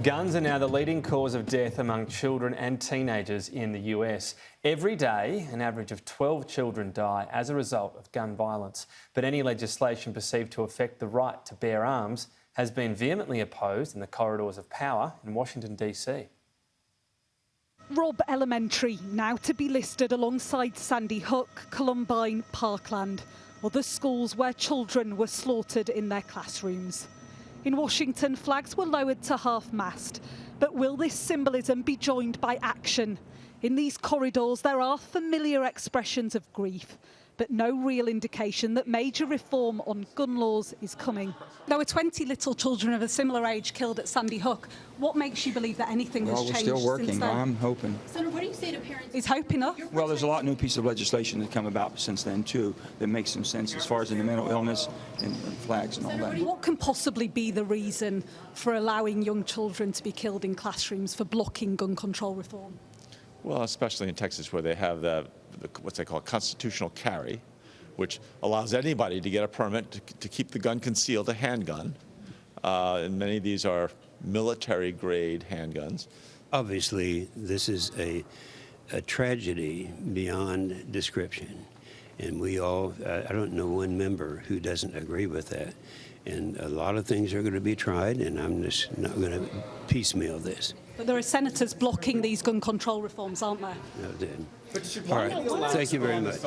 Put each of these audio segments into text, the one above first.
Guns are now the leading cause of death among children and teenagers in the US. Every day, an average of 12 children die as a result of gun violence. But any legislation perceived to affect the right to bear arms has been vehemently opposed in the corridors of power in Washington, DC. Robb Elementary, now to be listed alongside Sandy Hook, Columbine, Parkland, other schools where children were slaughtered in their classrooms. In Washington, flags were lowered to half-mast. But will this symbolism be joined by action? In these corridors, there are familiar expressions of grief, but no real indication that major reform on gun laws is coming. There were 20 little children of a similar age killed at Sandy Hook. What makes you believe that anything has changed since then? Well, we're still working. I'm hoping. Senator, what do you say to parents? Is hope enough? Well, there's a lot of new pieces of legislation that come about since then, too, that makes some sense as far as in the mental illness and flags and all that. What can possibly be the reason for allowing young children to be killed in classrooms for blocking gun control reform? Well, especially in Texas, where they have what they call constitutional carry, which allows anybody to get a permit to keep the gun concealed, a handgun. And many of these are military-grade handguns. Obviously, this is a tragedy beyond description. And we all, I don't know one member who doesn't agree with that. And a lot of things are going to be tried, and I'm just not going to piecemeal this. But there are senators blocking these gun control reforms, aren't there? No, did. All right. Thank you very much.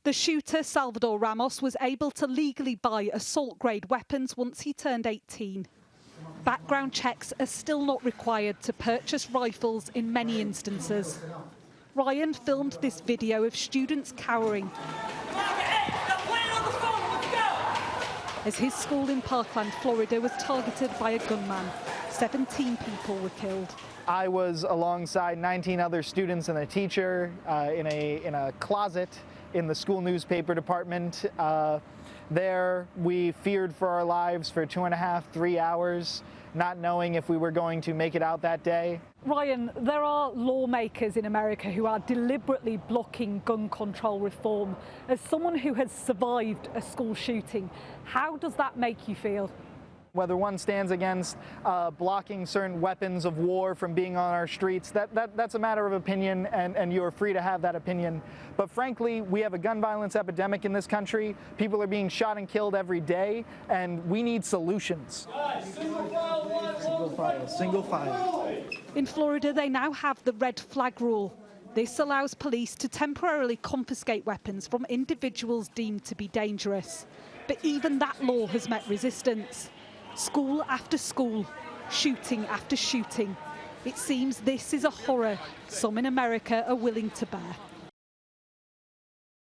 The shooter, Salvador Ramos, was able to legally buy assault-grade weapons once he turned 18. Background checks are still not required to purchase rifles in many instances. Ryan filmed this video of students cowering as his school in Parkland, Florida, was targeted by a gunman. 17 people were killed. I was alongside 19 other students and a teacher in a closet in the school newspaper department. There, we feared for our lives for 2.5, 3 hours, not knowing if we were going to make it out that day. Ryan, there are lawmakers in America who are deliberately blocking gun control reform. As someone who has survived a school shooting, how does that make you feel? Whether one stands against blocking certain weapons of war from being on our streets, that's a matter of opinion, and you're free to have that opinion. But frankly, we have a gun violence epidemic in this country. People are being shot and killed every day, and we need solutions. Single file. In Florida, they now have the red flag rule. This allows police to temporarily confiscate weapons from individuals deemed to be dangerous. But even that law has met resistance. School after school, shooting after shooting. It seems this is a horror some in America are willing to bear.